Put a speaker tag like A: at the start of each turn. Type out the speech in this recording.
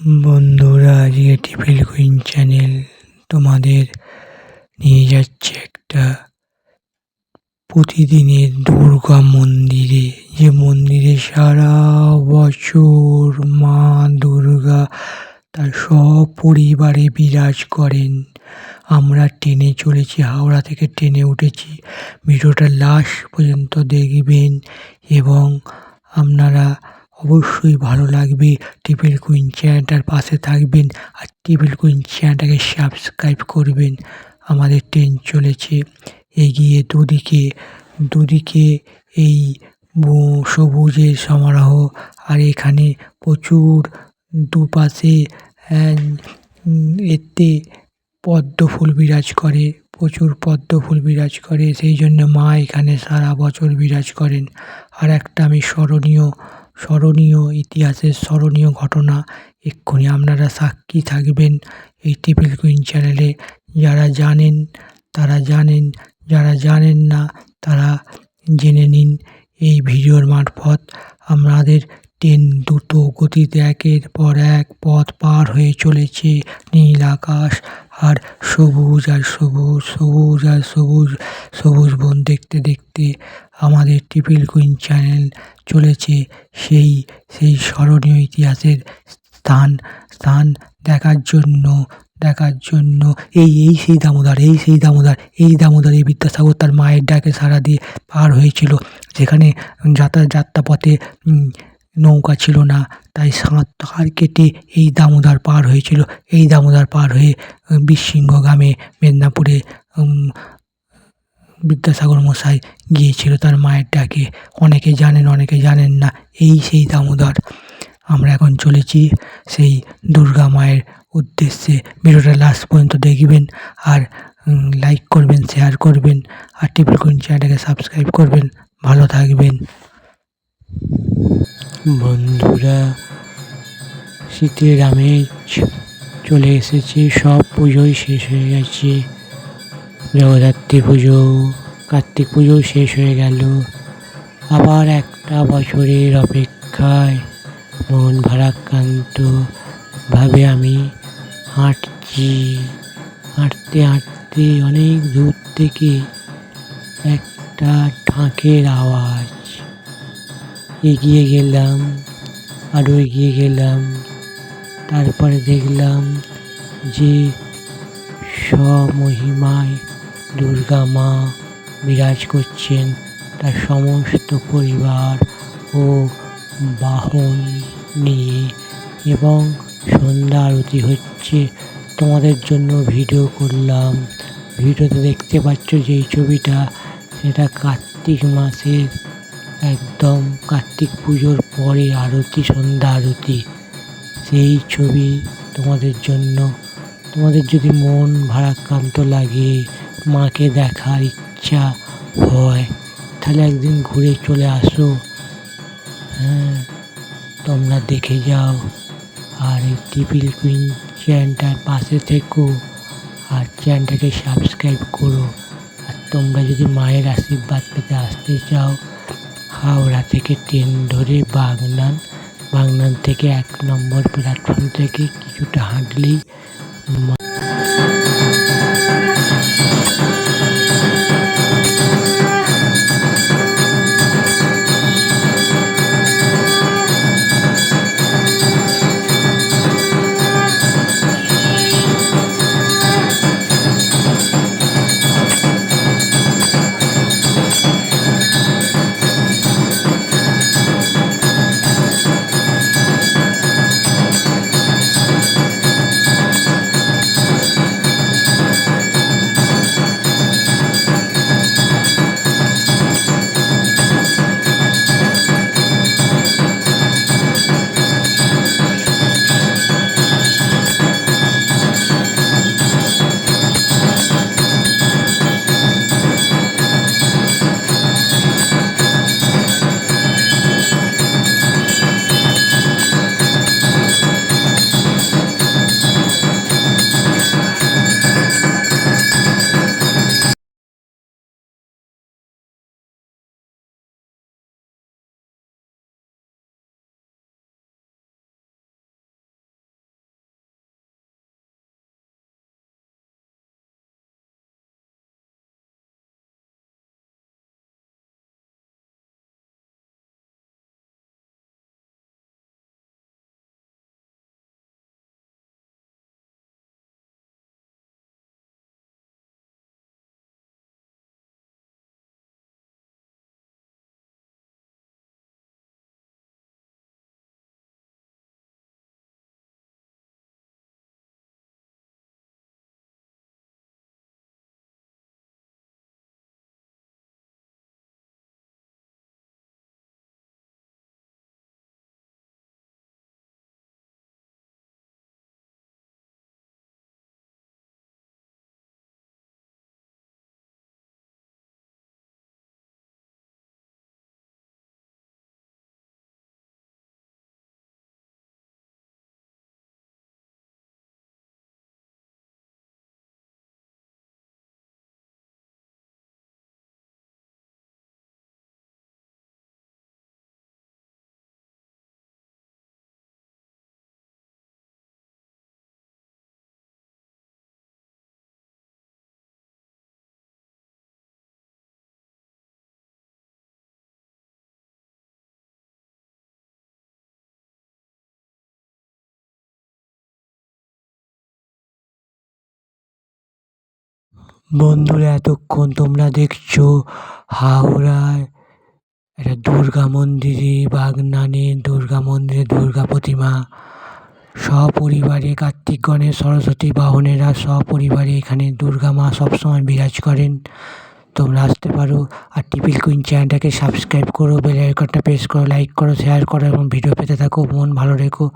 A: বন্ধুরা, আজকে tiffin queen channel তোমাদের নিয়ে যাচ্ছে একটা প্রতিদিনের দুর্গা মন্দিরে, যে মন্দিরে সারা বছর মা দুর্গা তার সপরিবারে বিরাজ করেন। আমরা ট্রেনে চলেছি, হাওড়া থেকে ট্রেনে উঠেছি। ভিডিওটা লাস্ট পর্যন্ত দেখবেন এবং আপনারা অবশ্যই ভালো লাগবে। টিফিল কুইন চ্যানেলটার পাশে থাকবেন আর টিফিল কুইন চ্যানেলটাকে সাবস্ক্রাইব করবেন। আমাদের ট্রেন চলেছে এগিয়ে, দুদিকে এই সবুজের সমারোহ, আর এখানে প্রচুর দুপাশে এতে পদ্ম ফুল বিরাজ করে, প্রচুর পদ্ম ফুল বিরাজ করে, সেই জন্য মা এখানে সারা বছর বিরাজ করেন। আর একটা আমি স্মরণীয় ইতিহাসের স্মরণীয় ঘটনা এক্ষুনি আপনারা সাক্ষী থাকবেন এই টিফিল কুইন চ্যানেলে। যারা জানেন তারা জানেন, যারা জানেন না তারা জেনে নিন এই ভিডিওর মারফত। আমাদের ট্রেন দ্রুত গতিতে একের পর এক পথ পার হয়ে চলেছে। নীল আকাশ আর সবুজ আর সবুজ, সবুজ আর সবুজ, সবুজ বন দেখতে দেখতে আমাদের টিফিল কুইন চ্যানেল চলেছে সেই স্মরণীয় ইতিহাসের স্থান দেখার জন্য। এই সেই দামোদর, এই বিদ্যাসাগর তার মায়ের ডাকে সাড়া দিয়ে পার হয়েছিল। যেখানে যাত্রাপথে নৌকা ছিল না, তাই সাঁতার কেটে এই দামোদর পার হয়েছিল। এই দামোদর পার হয়ে বীরসিংহ গ্রামে মেদিনীপুরে বিদ্যাসাগর মশাই গিয়েছিল তার মায়ের ডাকে। অনেকে জানেন, অনেকে জানেন না। এই সেই দামোদর। আমরা এখন চলেছি সেই দুর্গা মায়ের উদ্দেশ্যে। ভিডিওটা লাস্ট পর্যন্ত দেখবেন আর লাইক করবেন, শেয়ার করবেন আর টিফিল কুইন চ্যানেলটাকে সাবস্ক্রাইব করবেন। ভালো থাকবেন বন্ধুরা। শীতের আমেজ চলে এসেছে, সব পুজোই শেষ হয়ে গেছে। জগদ্ধাত্রী পুজো, কার্তিক পুজো শেষ হয়ে গেল। আবার একটা বছরের অপেক্ষায় মন ভারাক্রান্ত ভাবে আমি হাঁটতে হাঁটতে অনেক দূর থেকে একটা ঢাকের আওয়াজ। এগিয়ে গেলাম, আরও এগিয়ে গেলাম। তারপরে দেখলাম যে স্বমহিমায় দুর্গা মা বিরাজ করছেন তার সমস্ত পরিবার ও বাহন নিয়ে, এবং সন্ধ্যা আরতি হচ্ছে। তোমাদের জন্য ভিডিও করলাম। ভিডিওতে দেখতে পাচ্ছ যেই ছবিটা, সেটা কার্তিক মাসের একদম কার্তিক পুজোর পরে আরতি, সন্ধ্যা আরতি, সেই ছবি তোমাদের জন্য। তোমাদের যদি মন ভারাক্রান্ত লাগে, মাকে দেখার ইচ্ছা হয়, তাহলে একদিন ঘুরে চলে আসো। তোমরা দেখে যাও আর এই টিফিল কুইন চ্যানেলটার পাশে থেকো আর চ্যানেলটাকে সাবস্ক্রাইব করো। আর তোমরা যদি মায়ের আশীর্বাদ পেতে আসতে চাও, হাওড়া থেকে ট্রেন ধরে বাগনান থেকে 1 নম্বর প্ল্যাটফর্ম থেকে কিছুটা হাঁটলেই বন্ধুরা, এতক্ষণ তোমরা দেখছো হাওড়ায় একটা দুর্গা মন্দিরে বাগনানে দুর্গা মন্দিরে দুর্গা প্রতিমা সপরিবারে কার্তিক গণেশ সরস্বতী বাহনেরা সপরিবারে এখানে দুর্গা মা সবসময় বিরাজ করেন। তোমরা আসতে পারো। আর টিপিল কুইন চ্যানেলটাকে সাবস্ক্রাইব করো, বেল আইকনটা প্রেস করো, লাইক করো, শেয়ার করো এবং ভিডিও পেতে থাকো। মন ভালো রেখো।